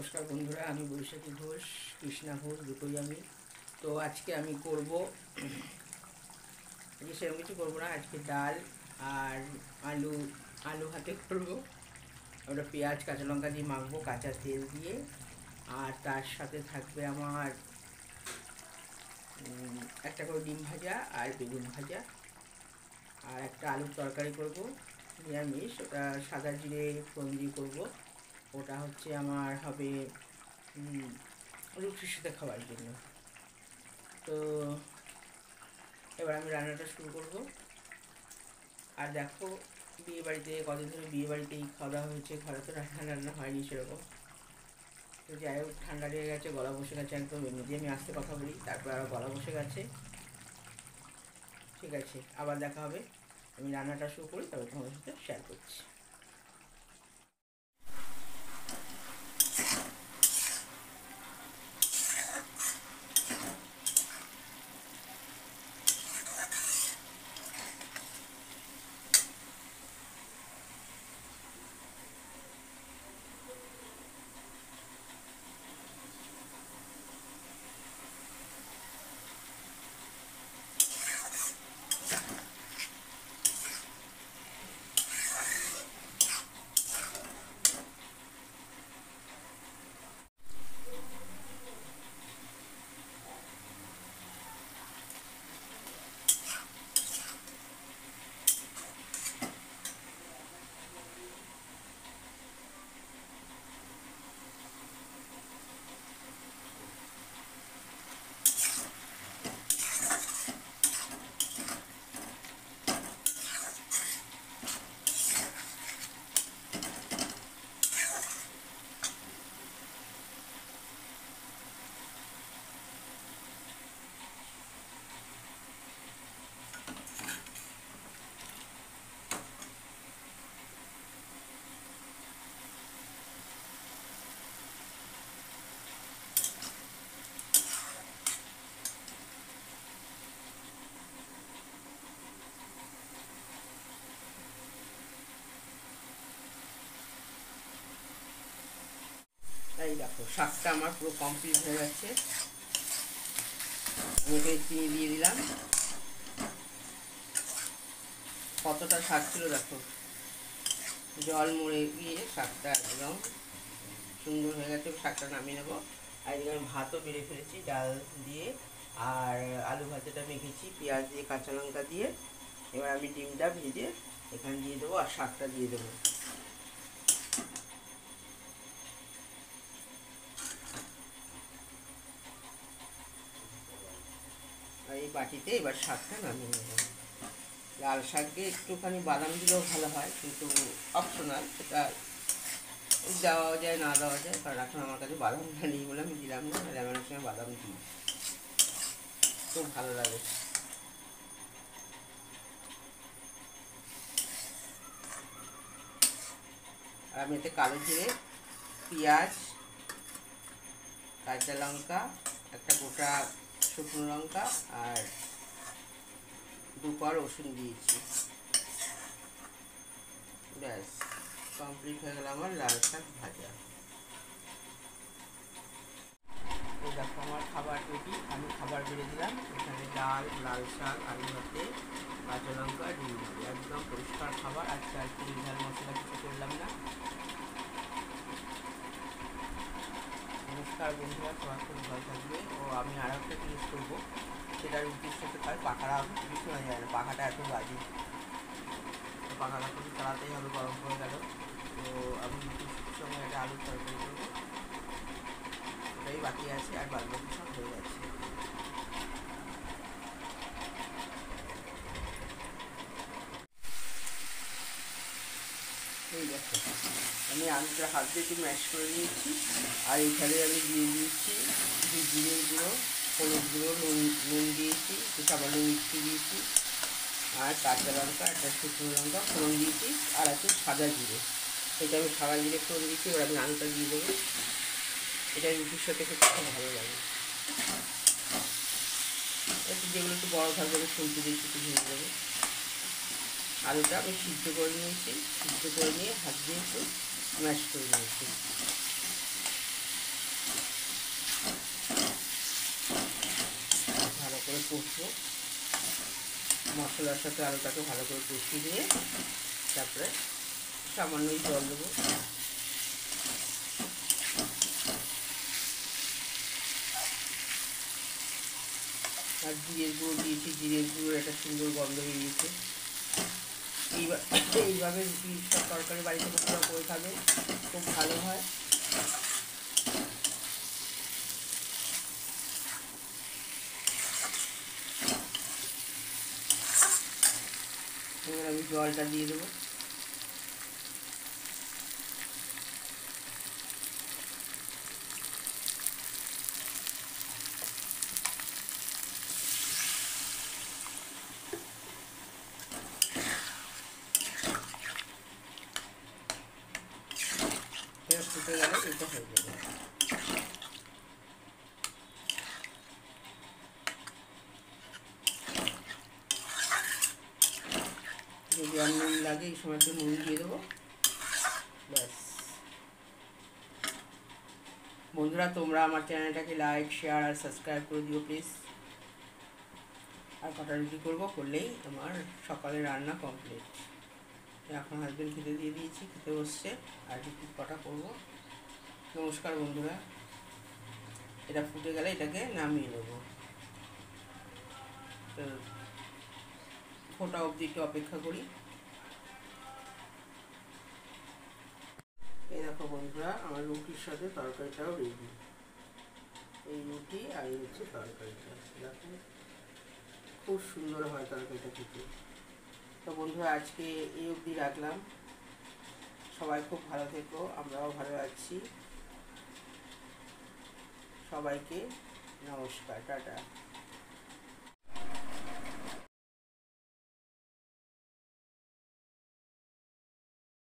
নমস্কার বন্ধুরা, আমি বৈশাখী ঘোষ, কৃষ্ণা ঘোষ দুটোই আমি। তো আজকে আমি করব, আজকে সেরকম কিছু করবো না। আজকে ডাল আর আলু আলু ভাতে করবো। ওটা পেঁয়াজ কাঁচা লঙ্কা দিয়ে মাখবো, কাঁচা তেল দিয়ে। আর তার সাথে থাকবে আমার একটা করে ডিম ভাজা আর বেগুন ভাজা, আর একটা আলুর তরকারি করব নিরামিষ। ওটা সাদা জিরে ফোড়ন দিয়ে করবো। ওটা হচ্ছে আমার হবে রুটির সাথে খাওয়ার জন্য। তো এবার আমি রান্নাটা শুরু করব। আর দেখো, বিয়ে বাড়িতে কদিন ধরে বিয়ে বাড়িতেই খাওয়া দাওয়া হয়েছে, ঘরে তো রান্না হয়নি সেরকম। তো যাই হোক, ঠান্ডা লেগে গেছে, গলা বসে গেছে একদম। এমনিতেই আমি আস্তে কথা বলি, তারপর আরও গলা বসে গেছে। ঠিক আছে, আবার দেখা হবে। আমি রান্নাটা শুরু করি, তবে তোমাদের সাথে শেয়ার করছি। এই দেখো, শাকটা আমার পুরো কমপ্লিট হয়ে গেছে। আমি এখানে চিনি দিয়ে দিলাম। কতটা শাক ছিল দেখো, জল মরে গিয়ে শাকটা একদম সুন্দর হয়ে গেছে। শাকটা নামিয়ে নেবো। আর এদিকে আমি ভাতও বেড়ে ফেলেছি ডাল দিয়ে, আর আলু ভাজাটা মেখেছি পেঁয়াজ দিয়ে কাঁচা লঙ্কা দিয়ে। এবার আমি ডিমটা ভেজে এখানে দিয়ে দেবো, আর শাকটা দিয়ে দেবো। আর এই বাটিতে এবার শাকটা নামিয়ে নেবো। লাল শাকে একটুখানি বাদাম দিলেও ভালো হয়, কিন্তু অপশনাল, সেটা দেওয়া যায় না দেওয়া যায়। কারণ এখন আমার কাছে বাদামটা নেই বলে আমি দিলাম না, লেমনের সঙ্গে বাদাম দিই, খুব ভালো লাগে। আর আমি এতে কালো জিরে, পেঁয়াজ, কাঁচা লঙ্কা, একটা গোটা শুকনো লঙ্কা আর 2 কোয়া রসুন দিয়েছি। ব্যাস, কমপ্লিট হয়ে গেল আমার লাল শাক ভাজা। এই দেখো, আমার খাবার রেডি। আমি খাবার বেড়ে দিলাম। এখানে ডাল, লাল শাক, আলু ভাতে, কাঁচা লঙ্কা, ডিম ভাজা, একদম পরিষ্কার খাবার। আজকে আর কি ঝাল মশলা কিছু করলাম না। নমস্কার বন্ধুরা, সবার খুব ভালো থাকবে। ও আমি আর একটা জিনিস করবো, সেটা রুটির সাথে খাই। পাখাটা কিছু শোনা যায় না, পাখাটা এত বাজে। তো পাখাটা কিন্তু চালাতেই হবে, গরম হয়ে গেল। তো আমি রুটির সঙ্গে একটা আলুর তরকারি করবো, ওটাই বাকি আছে। আর বাদ বাকি সব হয়ে গেছে। এই দেখো, আমি আলুটা হাত দিয়ে একটু ম্যাশ করে নিয়েছি। আর এখানে আমি দিয়ে দিয়েছি জিরের গুঁড়ো, হলুদ গুঁড়ো, নুন দিয়েছি, একটু সামান্য মিষ্টি দিয়েছি, আর কাঁচা লঙ্কা, একটা শুকনো লঙ্কা ফোড়ন দিয়েছি, আর একটু সাদা জিরে। এটা আমি সাদা জিরে ফোড়ন দিয়েছি। এবার আমি আলুটা দিয়ে দেবো। এটা রুটির সাথে খুব ভালো লাগে। একটু যেগুলো একটু বড়ো থাকবে আমি শুনতে দিয়েছি, একটু ভেজে দেবো। আলুটা আমি সিদ্ধ করে নিয়েছি, সিদ্ধ করে নিয়ে হাত দিয়ে একটু ম্যাশ করে নিয়েছি। মশলার সাথে আলুটাকে ভালো করে কষিয়ে নিয়ে তারপরে সামান্যই জল দেবো। আর জিরের গুঁড়ো দিয়েছি, জিরের গুঁড়োর একটা সুন্দর গন্ধ বেরিয়েছে। এইভাবে রুটি সব তরকারি বাড়িতে বন্ধুরা করে খাবে, খুব ভালো হয়। এবার আমি জলটা দিয়ে দেবো। এবার ফুটে গেলে এটা হয়ে যাবে। যদি আর নুন লাগে এই সময় একটু নুন দিয়ে দেবো, ব্যাস। বন্ধুরা তোমরা আমার চ্যানেলটাকে লাইক, শেয়ার আর সাবস্ক্রাইব করে দিও প্লিজ। আর কটা রুটি করবো, করলেই আমার সকালে রান্না কমপ্লিট। এখন হাজবেন্ড খেতে দিয়ে দিয়েছি, খেতে বসছে, আর রুটি কটা করবো। নমস্কার বন্ধুরা, এটা ফুটে গেলে এটাকে নামিয়ে নেবো। তো ফোটা অবধি একটু অপেক্ষা করি। এই দেখো বন্ধুরা, আমার রুটির সাথে তরকারিটাও রেডি। এই রুটি আর এই হচ্ছে তরকারিটা, দেখো খুব সুন্দর হয় তরকারিটা খেতে। তো বন্ধুরা আজকে এই অবধি রাখলাম। সবাই খুব ভালো থেকো, আমরাও ভালো আছি। সবাইকে নমস্কার, টাটা।